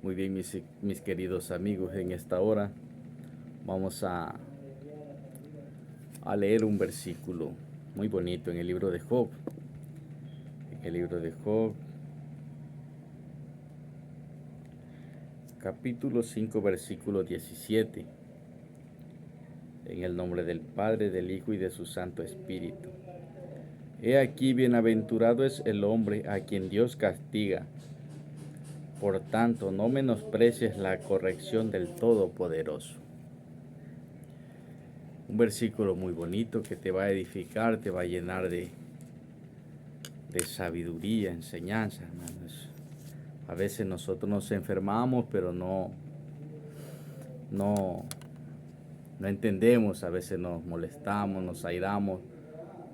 Muy bien, mis queridos amigos, en esta hora vamos a leer un versículo muy bonito en el libro de Job. En el libro de Job, capítulo 5, versículo 17. En el nombre del Padre, del Hijo y de su Santo Espíritu. He aquí, bienaventurado es el hombre a quien Dios castiga. Por tanto, no menosprecies la corrección del Todopoderoso. Un versículo muy bonito que te va a edificar, te va a llenar de sabiduría, enseñanza, hermanos. A veces nosotros nos enfermamos, pero no entendemos. A veces nos molestamos, nos airamos,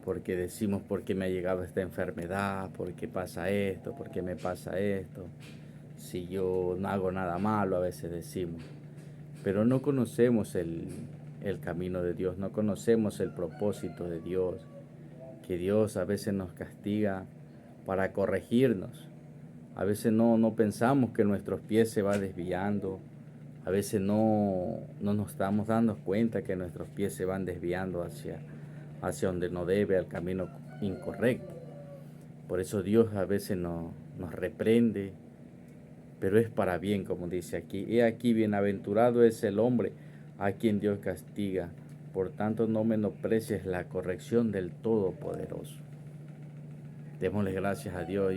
porque decimos: ¿por qué me ha llegado esta enfermedad? ¿Por qué pasa esto? ¿Por qué me pasa esto? Si yo no hago nada malo, a veces decimos. Pero no conocemos el camino de Dios, no conocemos el propósito de Dios, que Dios a veces nos castiga para corregirnos. A veces no pensamos que nuestros pies se van desviando. A veces no nos estamos dando cuenta que nuestros pies se van desviando hacia donde no debe, al camino incorrecto. Por eso Dios a veces nos reprende, pero es para bien, como dice aquí. He aquí, bienaventurado es el hombre a quien Dios castiga. Por tanto, no menosprecies la corrección del Todopoderoso. Démosle gracias a Dios.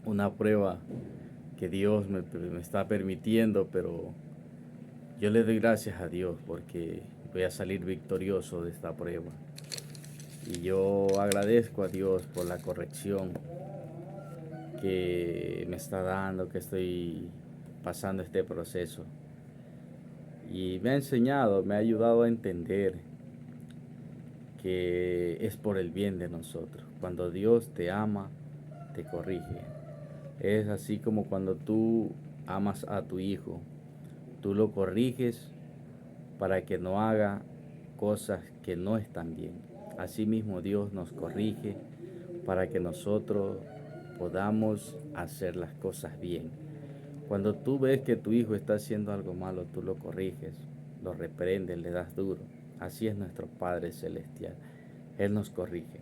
Una prueba que Dios me está permitiendo, pero yo le doy gracias a Dios porque voy a salir victorioso de esta prueba. Y yo agradezco a Dios por la corrección que me está dando, que estoy pasando este proceso. Y me ha enseñado, me ha ayudado a entender que es por el bien de nosotros. Cuando Dios te ama, te corrige. Es así como cuando tú amas a tu hijo, tú lo corriges para que no haga cosas que no están bien. Asimismo, Dios nos corrige para que nosotros podamos hacer las cosas bien. Cuando tú ves que tu hijo está haciendo algo malo, tú lo corriges, lo reprendes, le das duro. Así es nuestro Padre Celestial. Él nos corrige.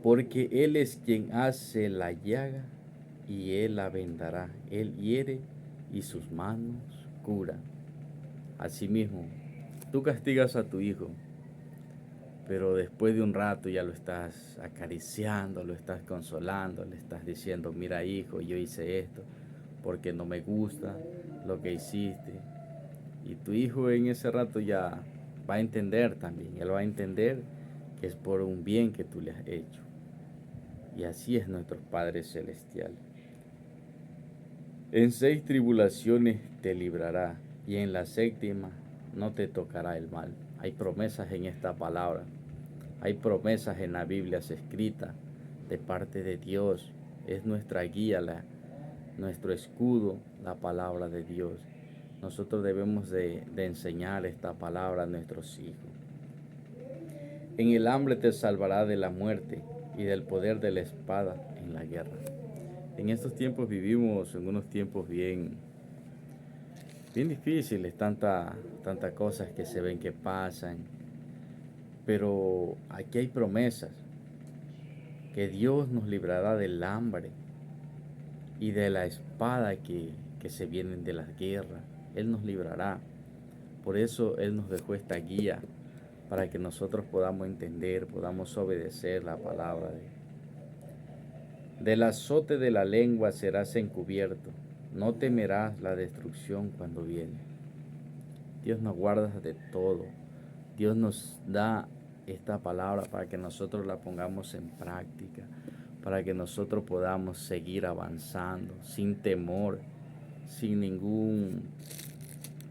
Porque Él es quien hace la llaga y Él la vendará. Él hiere y sus manos curan. Asimismo, tú castigas a tu hijo, pero después de un rato ya lo estás acariciando, lo estás consolando, le estás diciendo: mira, hijo, yo hice esto porque no me gusta lo que hiciste. Y tu hijo en ese rato ya va a entender también. Él va a entender que es por un bien que tú le has hecho. Y así es nuestro Padre Celestial. En 6 tribulaciones te librará, y en la séptima no te tocará el mal. Hay promesas en esta palabra. Hay promesas en la Biblia escritas de parte de Dios. Es nuestra guía, nuestro escudo, la palabra de Dios. Nosotros debemos de enseñar esta palabra a nuestros hijos. En el hambre te salvará de la muerte y del poder de la espada en la guerra. En estos tiempos vivimos en unos tiempos bien difíciles, tantas cosas que se ven que pasan. Pero aquí hay promesas, que Dios nos librará del hambre y de la espada que se vienen de las guerras. Él nos librará. Por eso Él nos dejó esta guía, para que nosotros podamos entender, podamos obedecer la palabra de Él. Del azote de la lengua serás encubierto, no temerás la destrucción cuando viene. Dios nos guarda de todo. Dios nos da esta palabra para que nosotros la pongamos en práctica, para que nosotros podamos seguir avanzando sin temor, sin ningún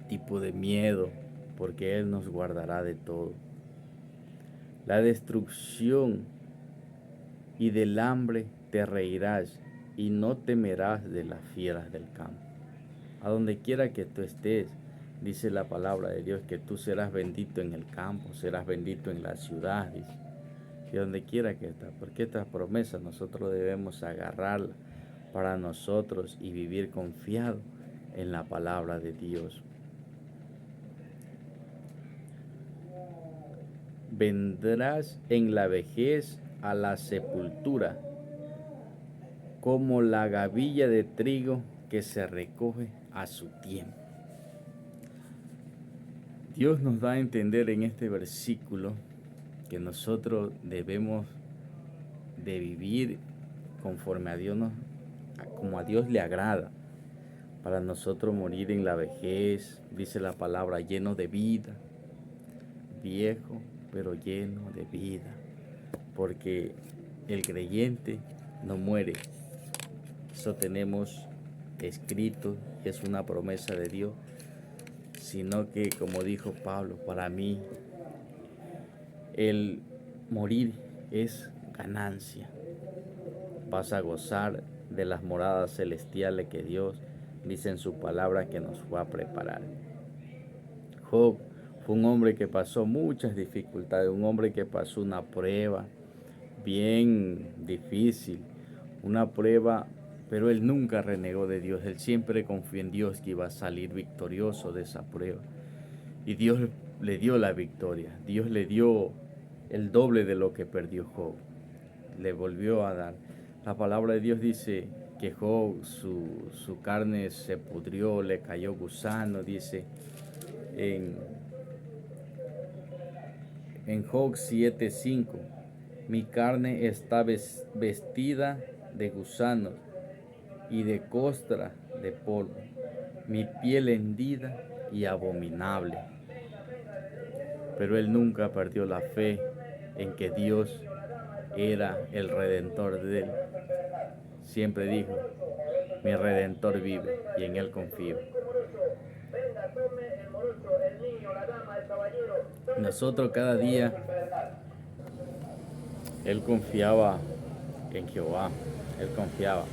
tipo de miedo, porque Él nos guardará de todo. La destrucción y del hambre te reirás y no temerás de las fieras del campo. A donde quiera que tú estés, dice la palabra de Dios, que tú serás bendito en el campo, serás bendito en la ciudad, dice. Y donde quiera que estás, porque estas promesas nosotros debemos agarrarlas, para nosotros y vivir confiado en la palabra de Dios. Vendrás en la vejez a la sepultura, como la gavilla de trigo que se recoge a su tiempo. Dios nos da a entender en este versículo que nosotros debemos de vivir conforme a Dios como a Dios le agrada, para nosotros morir en la vejez, dice la palabra, lleno de vida, viejo pero lleno de vida, porque el creyente no muere. Eso tenemos escrito y es una promesa de Dios, sino que, como dijo Pablo, para mí el morir es ganancia. Vas a gozar de las moradas celestiales que Dios dice en su palabra que nos va a preparar. Job fue un hombre que pasó muchas dificultades, un hombre que pasó una prueba bien difícil, una prueba, pero él nunca renegó de Dios. Él siempre confió en Dios que iba a salir victorioso de esa prueba. Y Dios le dio la victoria. Dios le dio el doble de lo que perdió Job. Le volvió a dar. La palabra de Dios dice que Job, su carne se pudrió, le cayó gusano, dice en Job 7:5. Mi carne está vestida de gusanos y de costra de polvo, mi piel hendida y abominable. Pero él nunca perdió la fe en que Dios era el redentor de él. Siempre dijo, mi redentor vive y en él confío. Nosotros cada día, él confiaba en Jehová, él confiaba.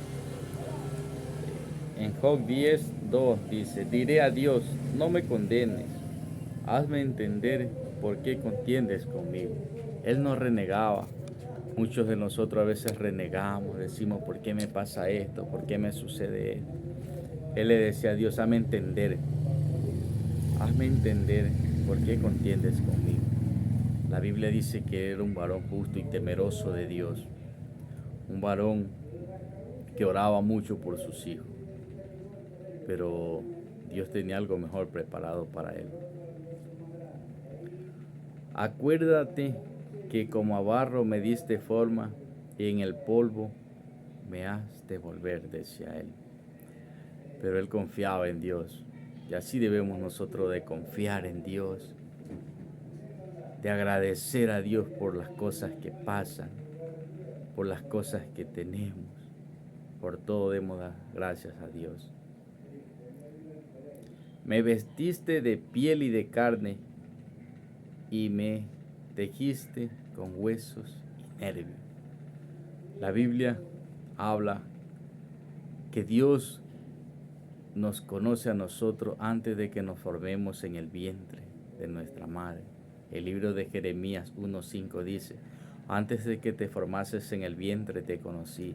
En Job 10:2 dice, diré a Dios, no me condenes, hazme entender por qué contiendes conmigo. Él no renegaba. Muchos de nosotros a veces renegamos, decimos, ¿por qué me pasa esto? ¿Por qué me sucede esto? Él le decía a Dios, hazme entender por qué contiendes conmigo. La Biblia dice que era un varón justo y temeroso de Dios, un varón que oraba mucho por sus hijos, pero Dios tenía algo mejor preparado para él. Acuérdate que como a barro me diste forma y en el polvo me has de volver, decía él. Pero él confiaba en Dios. Y así debemos nosotros de confiar en Dios, de agradecer a Dios por las cosas que pasan, por las cosas que tenemos. Por todo debemos dar gracias a Dios. Me vestiste de piel y de carne y me tejiste con huesos y nervios. La Biblia habla que Dios nos conoce a nosotros antes de que nos formemos en el vientre de nuestra madre. El libro de Jeremías 1:5 dice, antes de que te formases en el vientre te conocí,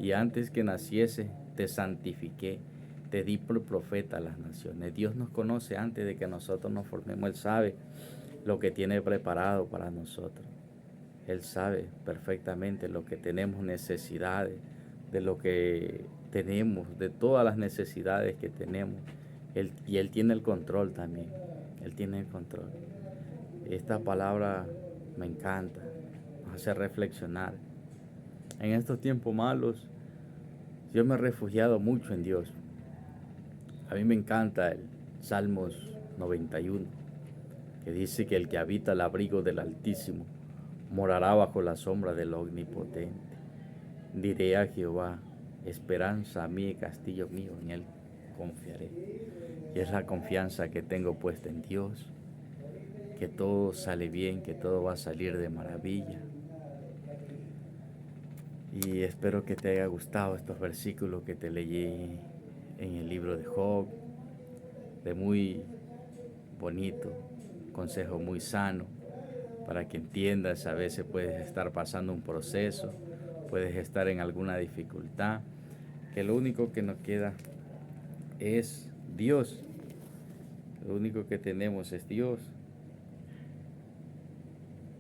y antes que naciese te santifiqué, te di por profeta a las naciones. Dios nos conoce antes de que nosotros nos formemos. Él sabe lo que tiene preparado para nosotros. Él sabe perfectamente lo que tenemos necesidades, de lo que tenemos, de todas las necesidades que tenemos. Y Él tiene el control también. Él tiene el control. Esta palabra me encanta, nos hace reflexionar. En estos tiempos malos, yo me he refugiado mucho en Dios. A mí me encanta el Salmos 91, que dice que el que habita al abrigo del Altísimo morará bajo la sombra del Omnipotente. Diré a Jehová, esperanza mía y castillo mío, en él confiaré. Y es la confianza que tengo puesta en Dios, que todo sale bien, que todo va a salir de maravilla. Y espero que te haya gustado estos versículos que te leí en el libro de Job, de muy bonito, consejo muy sano, para que entiendas. A veces puedes estar pasando un proceso, puedes estar en alguna dificultad, que lo único que nos queda es Dios. Lo único que tenemos es Dios.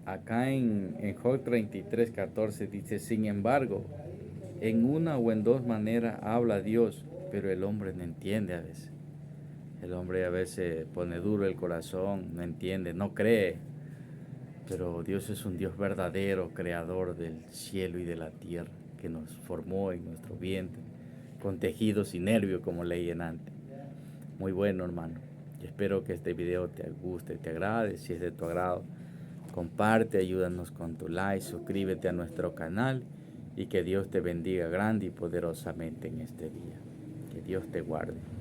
Acá en Job 33:14 dice, sin embargo, en una o en dos maneras habla Dios, pero el hombre no entiende a veces. El hombre a veces pone duro el corazón, no entiende, no cree. Pero Dios es un Dios verdadero, creador del cielo y de la tierra, que nos formó en nuestro vientre, con tejidos y nervios como leían antes. Muy bueno, hermano. Y espero que este video te guste, te agrade. Si es de tu agrado, comparte, ayúdanos con tu like, suscríbete a nuestro canal y que Dios te bendiga grande y poderosamente en este día. Que Dios te guarde.